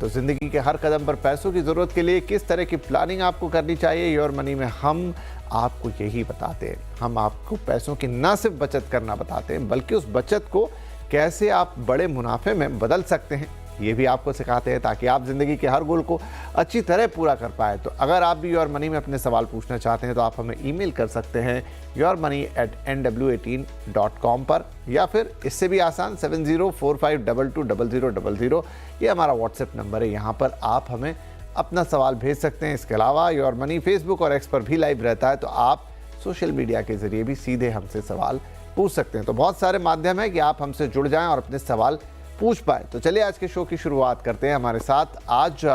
तो ज़िंदगी के हर कदम पर पैसों की ज़रूरत के लिए किस तरह की प्लानिंग आपको करनी चाहिए, योर मनी में हम आपको यही बताते हैं। हम आपको पैसों की न सिर्फ बचत करना बताते हैं, बल्कि उस बचत को कैसे आप बड़े मुनाफे में बदल सकते हैं ये भी आपको सिखाते हैं, ताकि आप ज़िंदगी के हर गोल को अच्छी तरह पूरा कर पाए। तो अगर आप भी योर मनी में अपने सवाल पूछना चाहते हैं तो आप हमें ईमेल कर सकते हैं yourmoney@nw18.com पर, या फिर इससे भी आसान 7045220000 ये हमारा व्हाट्सएप नंबर है। यहाँ पर आप हमें अपना सवाल भेज सकते हैं। इसके अलावा योर मनी फेसबुक और एक्स पर भी लाइव रहता है, तो आप सोशल मीडिया के ज़रिए भी सीधे हमसे सवाल पूछ सकते हैं। तो बहुत सारे माध्यम है कि आप हमसे जुड़ जाएं और अपने सवाल पूछ पाए। तो चलिए आज के शो की शुरुआत करते हैं। हमारे साथ आज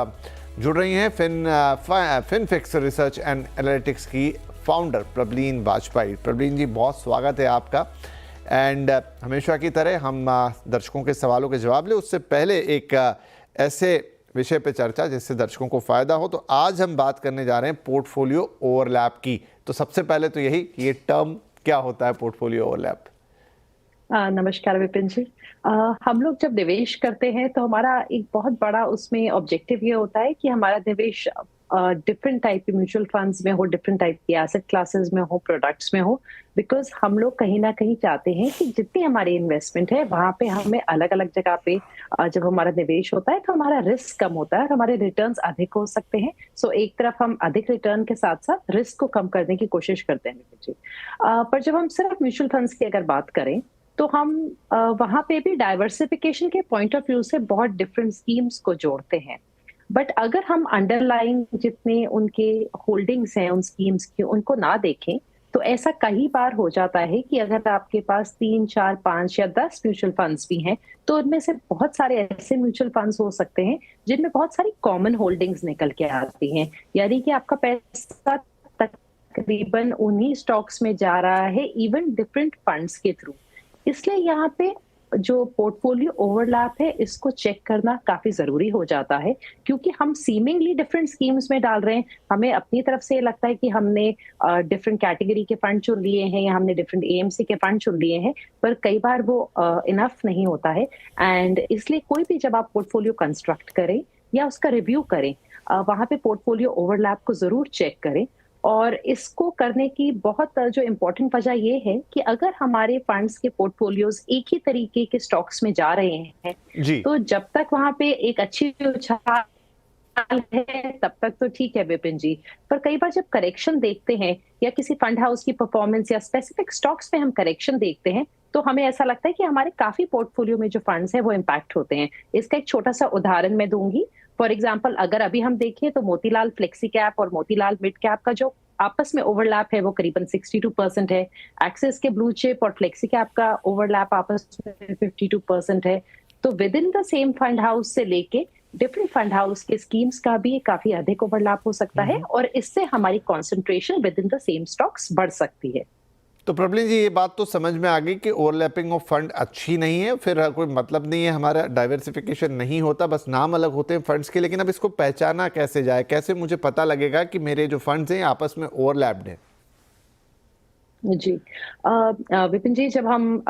जुड़ रही हैं फिनफिक्स रिसर्च एंड एनालिटिक्स की फाउंडर प्रबलीन वाजपेयी। प्रबलीन जी, बहुत स्वागत है आपका। एंड हमेशा की तरह हम दर्शकों के सवालों के जवाब लें उससे पहले एक ऐसे विषय पे चर्चा जिससे दर्शकों को फ़ायदा हो। तो आज हम बात करने जा रहे हैं पोर्टफोलियो ओवरलैप की। तो सबसे पहले तो यही कि ये टर्म क्या होता है, पोर्टफोलियो ओवरलैप? नमस्कार विपिन जी। हम लोग जब निवेश करते हैं तो हमारा एक बहुत बड़ा उसमें ऑब्जेक्टिव ये होता है कि हमारा निवेश डिफरेंट टाइप के म्यूचुअल फंड्स में हो, डिफरेंट टाइप के एसेट क्लासेस में हो, प्रोडक्ट्स में हो। बिकॉज हम लोग कहीं ना कहीं चाहते हैं कि जितनी हमारी इन्वेस्टमेंट है वहां पे हमें अलग अलग जगह पे जब हमारा निवेश होता है तो हमारा रिस्क कम होता है और हमारे रिटर्न्स अधिक हो सकते हैं। सो एक तरफ हम अधिक रिटर्न के साथ साथ रिस्क को कम करने की कोशिश करते हैं विपिन जी। पर जब हम सिर्फ म्यूचुअल फंड्स की अगर बात करें तो हम वहां पे भी डाइवर्सिफिकेशन के पॉइंट ऑफ व्यू से बहुत डिफरेंट स्कीम्स को जोड़ते हैं। बट अगर हम अंडरलाइन जितने उनके होल्डिंग्स हैं उन स्कीम्स की उनको ना देखें तो ऐसा कई बार हो जाता है कि अगर आपके पास 3, 4, 5 या 10 म्यूचुअल फंड्स भी हैं तो उनमें से बहुत सारे ऐसे म्यूचुअल फंड्स हो सकते हैं जिनमें बहुत सारी कॉमन होल्डिंग्स निकल के आती हैं। यानी कि आपका पैसा तकरीबन उन्हीं स्टॉक्स में जा रहा है, इवन डिफरेंट फंड्स के थ्रू। इसलिए यहाँ पे जो पोर्टफोलियो ओवरलैप है इसको चेक करना काफी जरूरी हो जाता है, क्योंकि हम सीमिंगली डिफरेंट स्कीम्स में डाल रहे हैं। हमें अपनी तरफ से लगता है कि हमने डिफरेंट कैटेगरी के फंड चुन लिए हैं या हमने डिफरेंट एएमसी के फंड चुन लिए हैं, पर कई बार वो इनफ नहीं होता है। एंड इसलिए कोई भी जब आप पोर्टफोलियो कंस्ट्रक्ट करें या उसका रिव्यू करें, वहां पे पोर्टफोलियो ओवरलैप को जरूर चेक करें। और इसको करने की बहुत जो इम्पोर्टेंट वजह ये है कि अगर हमारे फंड्स के पोर्टफोलियोज एक ही तरीके के स्टॉक्स में जा रहे हैं तो जब तक वहां पे एक अच्छी उछाल है तब तक तो ठीक है विपिन जी। पर कई बार जब करेक्शन देखते हैं या किसी फंड हाउस की परफॉर्मेंस या स्पेसिफिक स्टॉक्स पे हम करेक्शन देखते हैं तो हमें ऐसा लगता है कि हमारे काफी पोर्टफोलियो में जो फंड्स है वो इम्पैक्ट होते हैं। इसका एक छोटा सा उदाहरण मैं दूंगी। फॉर एग्जाम्पल, अगर अभी हम देखें तो मोतीलाल फ्लेक्सी कैप और मोतीलाल मिड कैप का जो आपस में ओवरलैप है वो करीबन 62% है। एक्सिस के ब्लू चिप और फ्लेक्सी कैप का ओवरलैप आपस में 52% है। तो with in the same fund house से लेके डिफरेंट फंड हाउस के स्कीम्स का भी काफी अधिक ओवरलैप हो सकता है और इससे हमारी concentration with in the same stocks बढ़ सकती है। तो प्रबलीन जी, ये बात तो समझ में आ गई कि ओवरलैपिंग ऑफ फंड अच्छी नहीं है, फिर कोई मतलब नहीं है, हमारा डाइवर्सिफिकेशन नहीं होता, बस नाम अलग होते हैं फंड्स के। लेकिन अब इसको पहचाना कैसे जाए, कैसे मुझे पता लगेगा कि मेरे जो फंड्स हैं आपस में ओवरलैप्ड हैं? जी विपिन जी, जब हम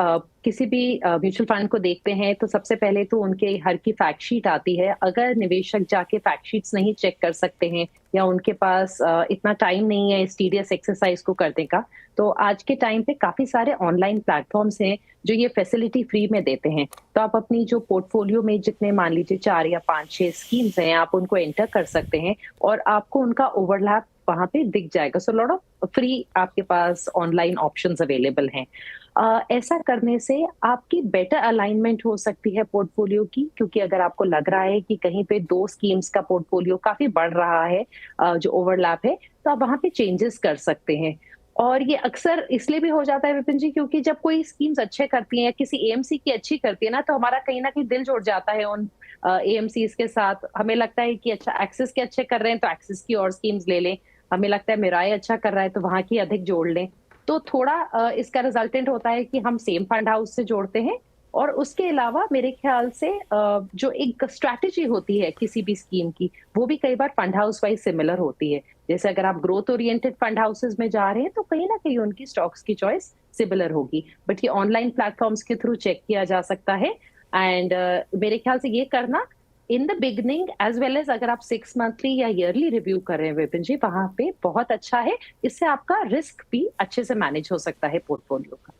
किसी भी म्यूचुअल फंड को देखते हैं तो सबसे पहले तो उनके हर की फैक्ट शीट आती है। अगर निवेशक जाके फैक्ट शीट्स नहीं चेक कर सकते हैं या उनके पास इतना टाइम नहीं है इस टीडियस एक्सरसाइज को करने का, तो आज के टाइम पे काफी सारे ऑनलाइन प्लेटफॉर्म्स हैं जो ये फैसिलिटी फ्री में देते हैं। तो आप अपनी जो पोर्टफोलियो में जितने मान लीजिए 4 या 5-6 स्कीम्स हैं आप उनको एंटर कर सकते हैं और आपको उनका ओवरलैप वहां पे दिख जाएगा। सो लॉट ऑफ फ्री आपके पास ऑनलाइन ऑप्शंस अवेलेबल हैं। ऐसा करने से आपकी बेटर अलाइनमेंट हो सकती है पोर्टफोलियो की, क्योंकि अगर आपको लग रहा है कि कहीं पे 2 स्कीम्स का पोर्टफोलियो काफी बढ़ रहा है जो ओवरलैप है, तो आप वहां पे चेंजेस कर सकते हैं। और ये अक्सर इसलिए भी हो जाता है विपिन जी, क्योंकि जब कोई स्कीम्स अच्छे करती हैं या किसी एएमसी की अच्छी करती है ना, तो हमारा कहीं ना कहीं दिल जुड़ जाता है उन एएमसीज के साथ। हमें लगता है कि अच्छा एक्सिस के अच्छे कर रहे हैं तो एक्सिस की और स्कीम्स ले लें, हमें लगता है मिराई अच्छा कर रहा है तो वहां की अधिक जोड़ लें। तो थोड़ा इसका रिजल्टेंट होता है कि हम सेम फंड हाउस से जोड़ते हैं। और उसके अलावा मेरे ख्याल से जो एक स्ट्रैटेजी होती है किसी भी स्कीम की, वो भी कई बार फंड हाउस वाइज सिमिलर होती है। जैसे अगर आप ग्रोथ ओरिएंटेड फंड हाउसेज में जा रहे हैं तो कहीं ना कहीं उनकी स्टॉक्स की चॉइस सिमिलर होगी, बट ये ऑनलाइन प्लेटफॉर्म्स के थ्रू चेक किया जा सकता है। एंड मेरे ख्याल से ये करना in the beginning as well as अगर आप 6 मंथली या ईयरली रिव्यू कर रहे हैं विपिन जी, वहां पे बहुत अच्छा है। इससे आपका रिस्क भी अच्छे से मैनेज हो सकता है पोर्टफोलियो का।